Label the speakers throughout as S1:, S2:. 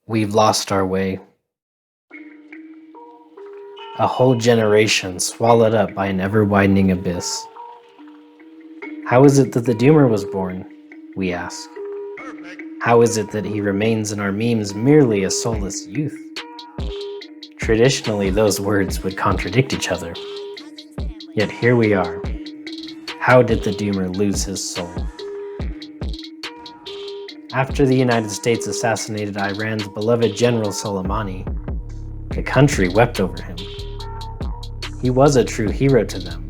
S1: We've lost our way. A whole generation swallowed up by an ever-widening abyss. How is it that the doomer was born? We ask. How is it that he remains in our memes merely a soulless youth? Traditionally, those words would contradict each other. Yet here we are. How did the doomer lose his soul? After the United States assassinated Iran's beloved General Soleimani, the country wept over him. He was a true hero to them,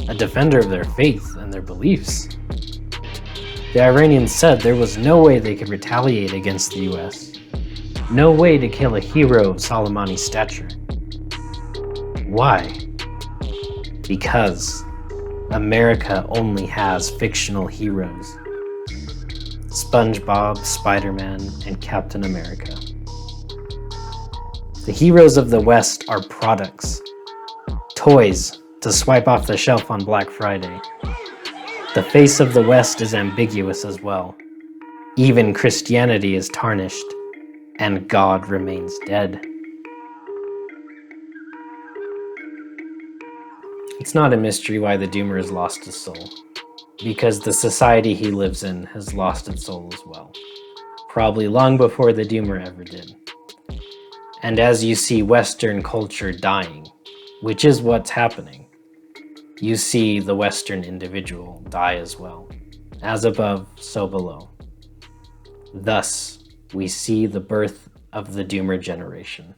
S1: a defender of their faith and their beliefs. The Iranians said there was no way they could retaliate against the US, no way to kill a hero of Soleimani's stature. Why? Because America only has fictional heroes. SpongeBob, Spider-Man, and Captain America. The heroes of the West are products, toys to swipe off the shelf on Black Friday. The face of the West is ambiguous as well. Even Christianity is tarnished, and God remains dead. It's not a mystery why the doomer has lost his soul, because the society he lives in has lost its soul as well, probably long before the doomer ever did. And as you see Western culture dying, which is what's happening, you see the Western individual die as well. As above, so below. Thus, we see the birth of the doomer generation.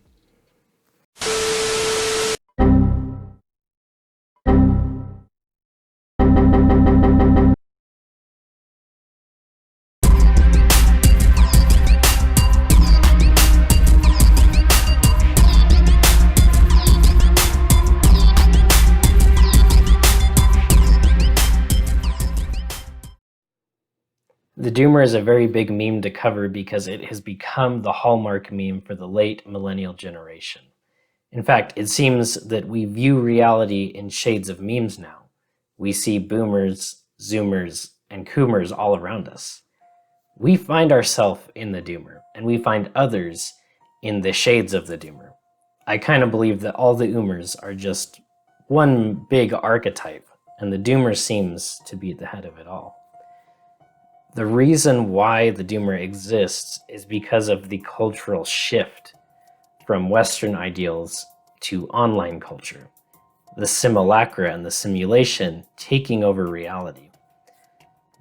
S1: The doomer is a very big meme to cover because it has become the hallmark meme for the late millennial generation. In fact, it seems that we view reality in shades of memes now. We see boomers, zoomers, and coomers all around us. We find ourselves in the doomer, and we find others in the shades of the doomer. I kind of believe that all the oomers are just one big archetype, and the doomer seems to be at the head of it all. The reason why the doomer exists is because of the cultural shift from Western ideals to online culture, the simulacra and the simulation taking over reality.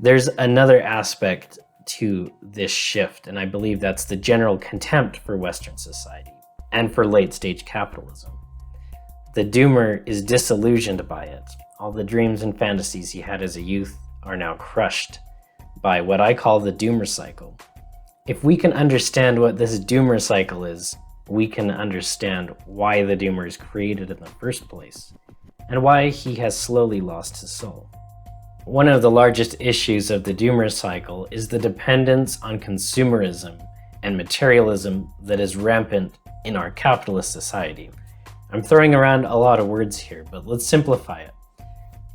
S1: There's another aspect to this shift, and I believe that's the general contempt for Western society and for late-stage capitalism. The doomer is disillusioned by it. All the dreams and fantasies he had as a youth are now crushed by what I call the doomer cycle. If we can understand what this doomer cycle is, we can understand why the doomer is created in the first place, and why he has slowly lost his soul. One of the largest issues of the doomer cycle is the dependence on consumerism and materialism that is rampant in our capitalist society. I'm throwing around a lot of words here, but let's simplify it.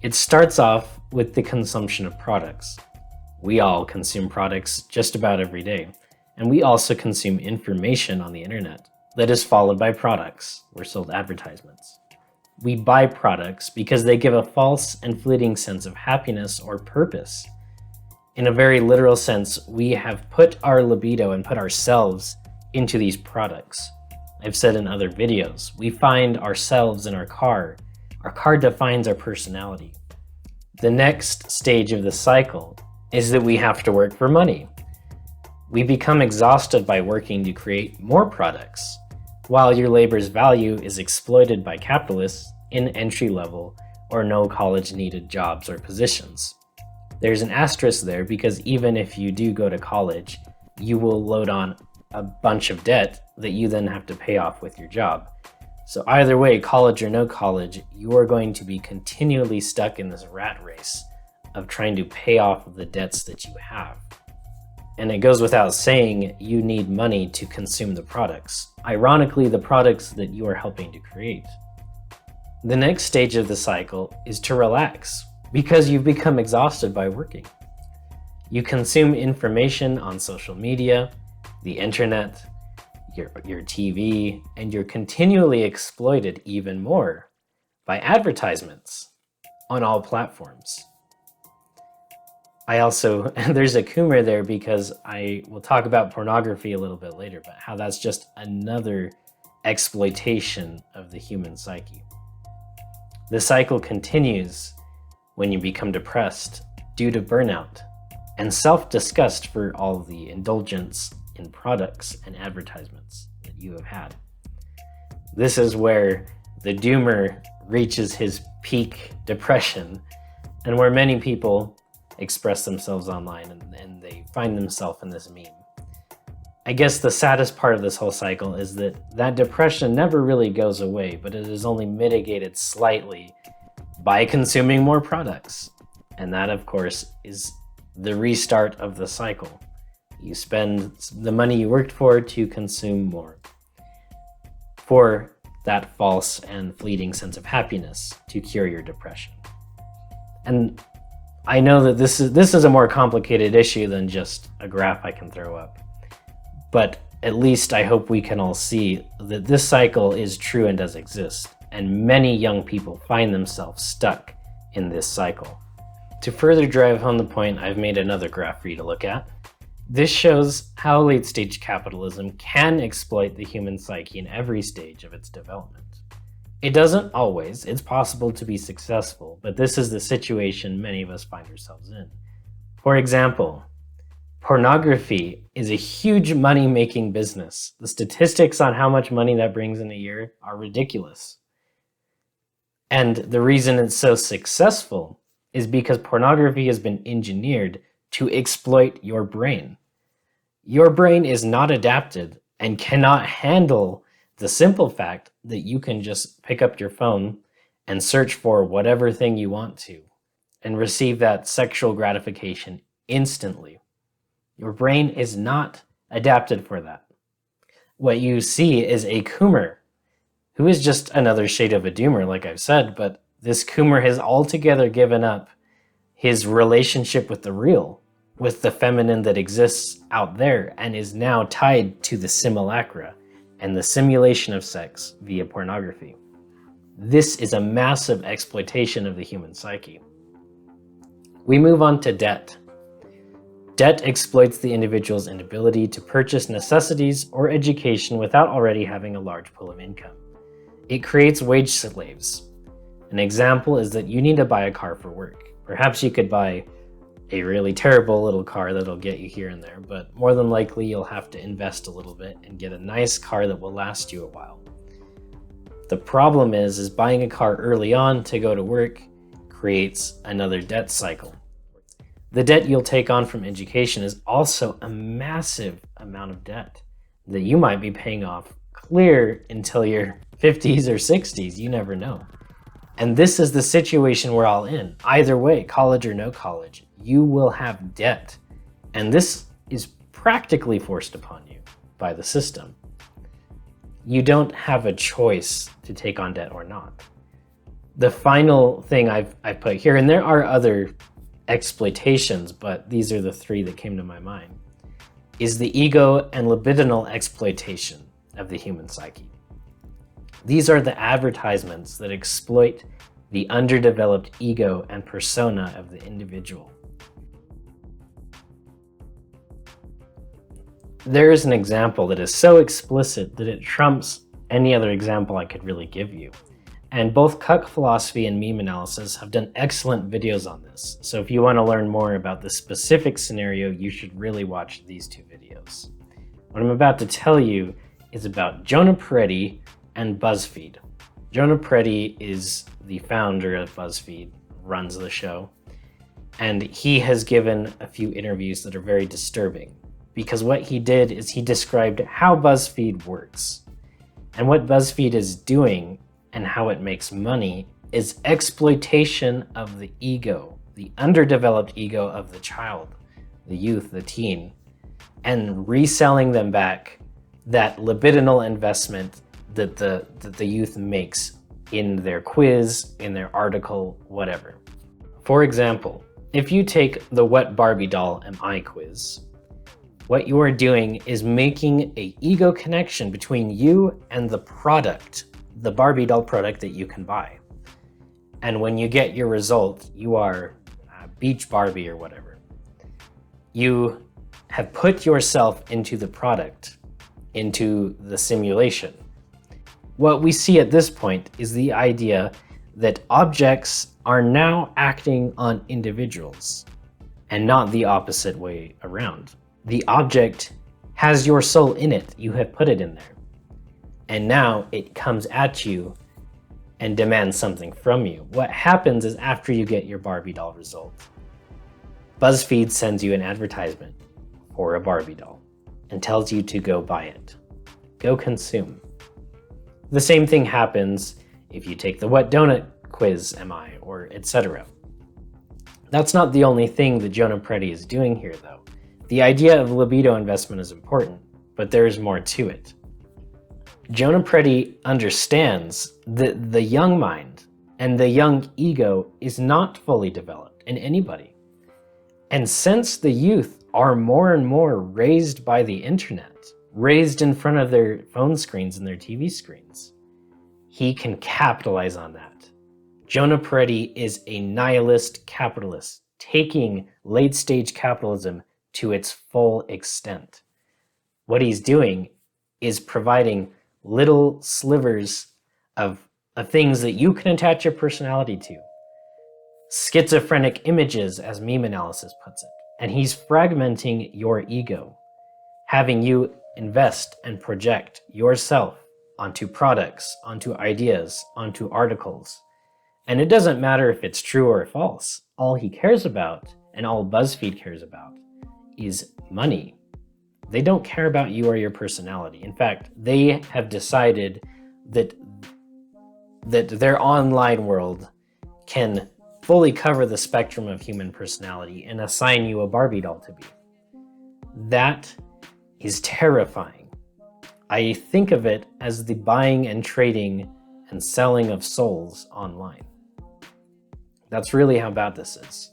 S1: It starts off with the consumption of products. We all consume products just about every day, and we also consume information on the internet that is followed by products. We're sold advertisements. We buy products because they give a false and fleeting sense of happiness or purpose. In a very literal sense, we have put our libido and put ourselves into these products. I've said in other videos, we find ourselves in our car. Our car defines our personality. The next stage of the cycle is that we have to work for money. We become exhausted by working to create more products, while your labor's value is exploited by capitalists in entry-level or no college-needed jobs or positions. There's an asterisk there because even if you do go to college, you will load on a bunch of debt that you then have to pay off with your job. So either way, college or no college, you are going to be continually stuck in this rat race of trying to pay off the debts that you have. And it goes without saying, you need money to consume the products. Ironically, the products that you are helping to create. The next stage of the cycle is to relax, because you've become exhausted by working. You consume information on social media, the internet. your TV, and you're continually exploited even more by advertisements on all platforms. There's a humor there because I will talk about pornography a little bit later, but how that's just another exploitation of the human psyche. The cycle continues when you become depressed due to burnout and self-disgust for all the indulgence in products and advertisements that you have had. This is where the doomer reaches his peak depression and where many people express themselves online and they find themselves in this meme. I guess the saddest part of this whole cycle is that depression never really goes away, but it is only mitigated slightly by consuming more products. And that, of course, is the restart of the cycle. You spend the money you worked for to consume more, for that false and fleeting sense of happiness to cure your depression. And I know that this is a more complicated issue than just a graph I can throw up, but at least I hope we can all see that this cycle is true and does exist, and many young people find themselves stuck in this cycle. To further drive home the point, I've made another graph for you to look at. This shows how late-stage capitalism can exploit the human psyche in every stage of its development. It doesn't always. It's possible to be successful, but this is the situation many of us find ourselves in. For example, pornography is a huge money-making business. The statistics on how much money that brings in a year are ridiculous. And the reason it's so successful is because pornography has been engineered to exploit your brain. Your brain is not adapted and cannot handle the simple fact that you can just pick up your phone and search for whatever thing you want to and receive that sexual gratification instantly. Your brain is not adapted for that. What you see is a coomer who is just another shade of a doomer, like I've said, but this coomer has altogether given up his relationship with the real, with the feminine that exists out there, and is now tied to the simulacra and the simulation of sex via pornography. This is a massive exploitation of the human psyche. We move on to debt. Debt exploits the individual's inability to purchase necessities or education without already having a large pool of income. It creates wage slaves. An example is that you need to buy a car for work. Perhaps you could buy a really terrible little car that'll get you here and there, but more than likely you'll have to invest a little bit and get a nice car that will last you a while. The problem is buying a car early on to go to work creates another debt cycle. The debt you'll take on from education is also a massive amount of debt that you might be paying off clear until your 50s or 60s, you never know. And this is the situation we're all in. Either way, college or no college, you will have debt. And this is practically forced upon you by the system. You don't have a choice to take on debt or not. The final thing I've put here, and there are other exploitations, but these are the three that came to my mind, is the ego and libidinal exploitation of the human psyche. These are the advertisements that exploit the underdeveloped ego and persona of the individual. There is an example that is so explicit that it trumps any other example I could really give you. And both cuck philosophy and meme analysis have done excellent videos on this. So if you want to learn more about the specific scenario, you should really watch these two videos. What I'm about to tell you is about Jonah Peretti and BuzzFeed. Jonah Peretti is the founder of BuzzFeed, runs the show, and he has given a few interviews that are very disturbing because what he did is he described how BuzzFeed works. And what BuzzFeed is doing and how it makes money is exploitation of the ego, the underdeveloped ego of the child, the youth, the teen, and reselling them back that libidinal investment that the youth makes in their quiz, in their article, whatever. For example, if you take the What Barbie Doll Am I quiz, What you are doing is making an ego connection between you and the product, the Barbie doll product that you can buy. And when you get your result, you are Beach Barbie or whatever. You have put yourself into the product, into the simulation. What we see at this point is the idea that objects are now acting on individuals and not the opposite way around. The object has your soul in it. You have put it in there. And now it comes at you and demands something from you. What happens is after you get your Barbie doll result, BuzzFeed sends you an advertisement for a Barbie doll and tells you to go buy it. Go consume. The same thing happens if you take the what donut quiz am I, or etc. That's not the only thing that Jonah Peretti is doing here though. The idea of libido investment is important, but there is more to it. Jonah Peretti understands that the young mind and the young ego is not fully developed in anybody. And since the youth are more and more raised by the internet, raised in front of their phone screens and their TV screens, he can capitalize on that. Jonah Peretti is a nihilist capitalist, taking late-stage capitalism to its full extent. What he's doing is providing little slivers of things that you can attach your personality to. Schizophrenic images, as meme analysis puts it. And he's fragmenting your ego, having you invest and project yourself onto products, onto ideas, onto articles. And it doesn't matter if it's true or false. All he cares about, and all BuzzFeed cares about, is money. They don't care about you or your personality. In fact, they have decided that their online world can fully cover the spectrum of human personality and assign you a Barbie doll to be. That is terrifying. I think of it as the buying and trading and selling of souls online. That's really how bad this is.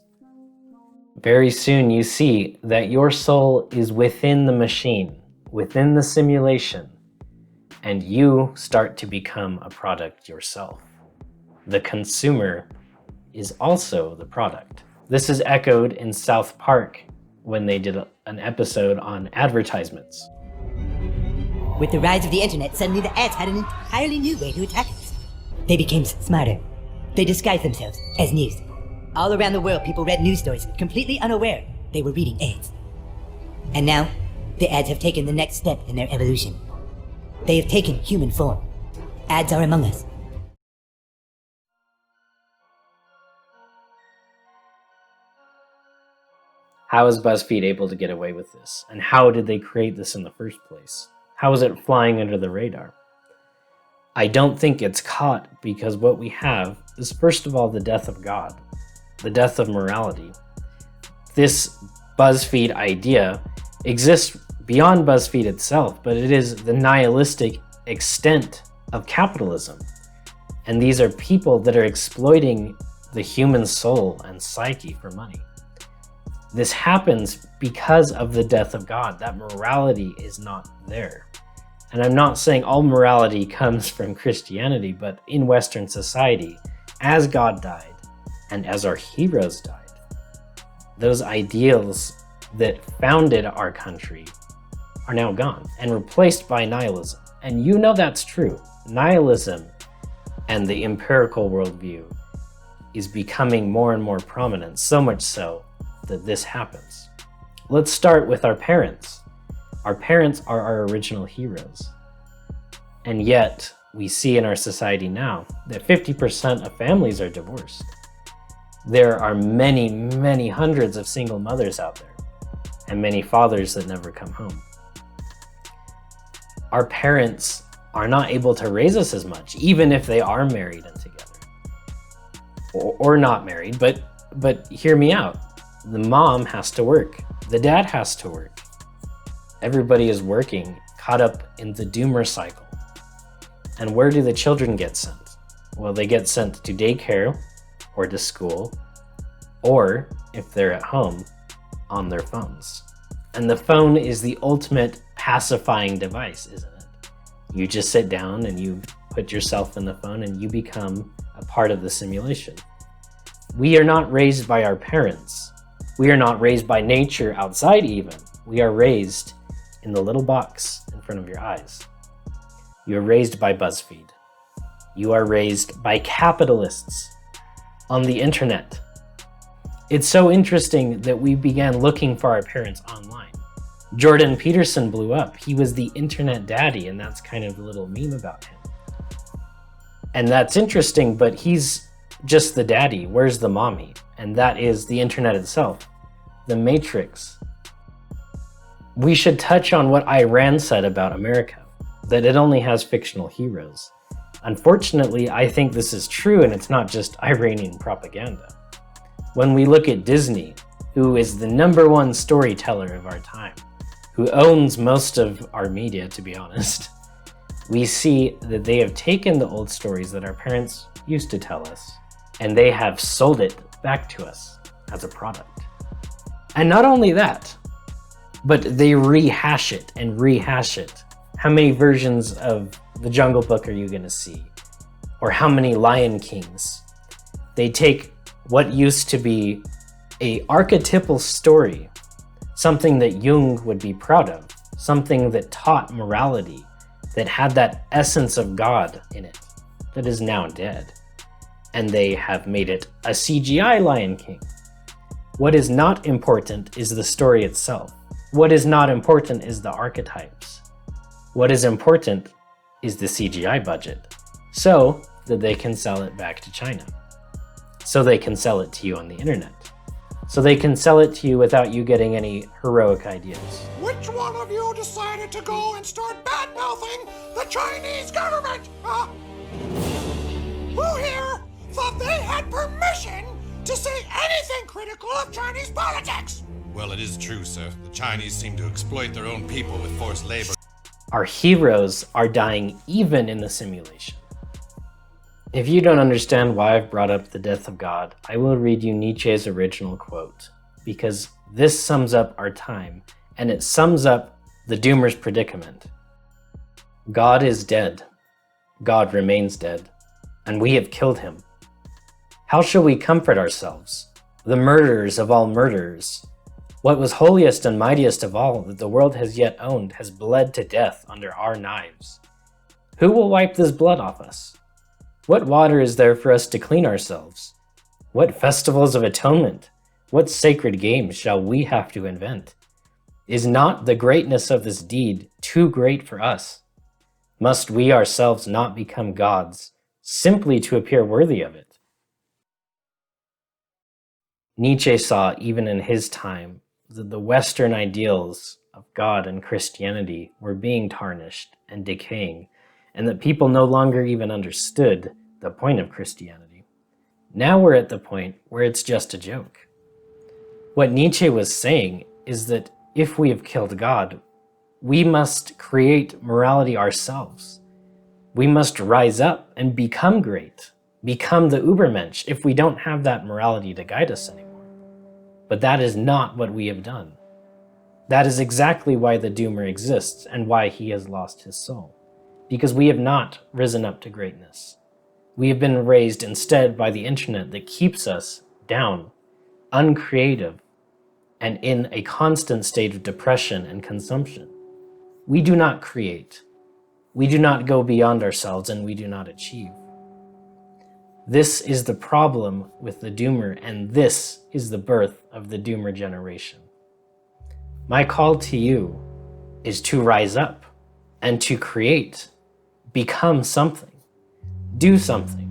S1: Very soon you see that your soul is within the machine, within the simulation, and you start to become a product yourself. The consumer is also the product. This is echoed in South Park when they did an episode on advertisements.
S2: With the rise of the internet, suddenly the ads had an entirely new way to attack us. They became smarter. They disguised themselves as news. All around the world, people read news stories completely unaware they were reading ads. And now, the ads have taken the next step in their evolution. They have taken human form. Ads are among us.
S1: How is BuzzFeed able to get away with this? And how did they create this in the first place? How is it flying under the radar? I don't think it's caught because what we have is, first of all, the death of God, the death of morality. This BuzzFeed idea exists beyond BuzzFeed itself, but it is the nihilistic extent of capitalism. And these are people that are exploiting the human soul and psyche for money. This happens because of the death of God. That morality is not there. And I'm not saying all morality comes from Christianity, but in Western society, as God died and as our heroes died, those ideals that founded our country are now gone and replaced by nihilism. And you know that's true. Nihilism and the empirical worldview is becoming more and more prominent, so much so that this happens. Let's start with our parents. Our parents are our original heroes. And yet, we see in our society now that 50% of families are divorced. There are many, many hundreds of single mothers out there, and many fathers that never come home. Our parents are not able to raise us as much, even if they are married and together. Or not married, but hear me out. The mom has to work. The dad has to work. Everybody is working, caught up in the doomer cycle. And where do the children get sent? Well, they get sent to daycare or to school, or if they're at home, on their phones. And the phone is the ultimate pacifying device, isn't it? You just sit down and you put yourself in the phone and you become a part of the simulation. We are not raised by our parents. We are not raised by nature outside even. We are raised in the little box in front of your eyes. You are raised by BuzzFeed. You are raised by capitalists on the internet. It's so interesting that we began looking for our parents online. Jordan Peterson blew up. He was the internet daddy, and that's kind of the little meme about him. And that's interesting, but he's just the daddy. Where's the mommy? And that is the internet itself, the matrix. We should touch on what Iran said about America, that it only has fictional heroes. Unfortunately, I think this is true, and it's not just Iranian propaganda. When we look at Disney, who is the #1 storyteller of our time, who owns most of our media, to be honest, we see that they have taken the old stories that our parents used to tell us, and they have sold it back to us as a product. And not only that, but they rehash it and rehash it. How many versions of The Jungle Book are you going to see? Or how many Lion Kings? They take what used to be an archetypal story, something that Jung would be proud of, something that taught morality, that had that essence of God in it, that is now dead. And they have made it a CGI Lion King. What is not important is the story itself. What is not important is the archetypes. What is important is the CGI budget, so that they can sell it back to China. So they can sell it to you on the internet. So they can sell it to you without you getting any heroic ideas.
S3: Which one of you decided to go and start bad-mouthing the Chinese government? Who here thought they had permission to say anything critical of Chinese politics?
S4: Well, it is true, sir. The Chinese seem to exploit their own people with forced labor.
S1: Our heroes are dying even in the simulation. If you don't understand why I've brought up the death of God, I will read you Nietzsche's original quote, because this sums up our time, and it sums up the doomer's predicament. God is dead. God remains dead, and we have killed him. How shall we comfort ourselves, the murderers of all murderers? What was holiest and mightiest of all that the world has yet owned has bled to death under our knives. Who will wipe this blood off us? What water is there for us to clean ourselves? What festivals of atonement? What sacred games shall we have to invent? Is not the greatness of this deed too great for us? Must we ourselves not become gods, simply to appear worthy of it? Nietzsche saw, even in his time, that the Western ideals of God and Christianity were being tarnished and decaying, and that people no longer even understood the point of Christianity. Now we're at the point where it's just a joke. What Nietzsche was saying is that if we have killed God, we must create morality ourselves. We must rise up and become great, become the Übermensch if we don't have that morality to guide us anymore. But that is not what we have done. That is exactly why the doomer exists and why he has lost his soul. Because we have not risen up to greatness. We have been raised instead by the internet that keeps us down, uncreative, and in a constant state of depression and consumption. We do not create. We do not go beyond ourselves, and we do not achieve. This is the problem with the doomer, and this is the birth of the doomer generation. My call to you is to rise up and to create, become something, do something.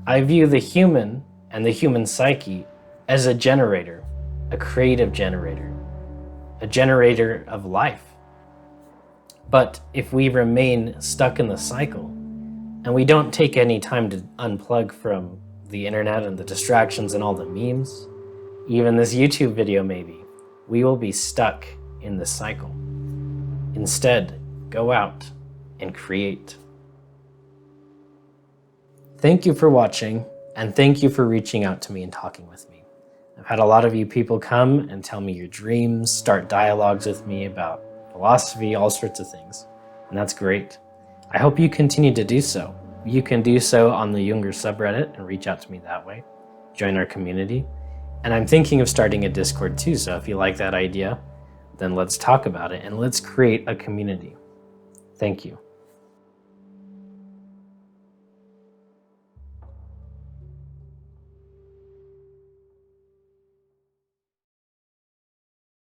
S1: I view the human and the human psyche as a generator, a creative generator, a generator of life. But if we remain stuck in the cycle and we don't take any time to unplug from the internet and the distractions and all the memes, even this YouTube video maybe, we will be stuck in this cycle. Instead, go out and create. Thank you for watching, and thank you for reaching out to me and talking with me. I've had a lot of you people come and tell me your dreams, start dialogues with me about philosophy, all sorts of things. And that's great. I hope you continue to do so. You can do so on the JUNGR subreddit and reach out to me that way. Join our community. And I'm thinking of starting a Discord too, so if you like that idea, then let's talk about it and let's create a community. Thank you.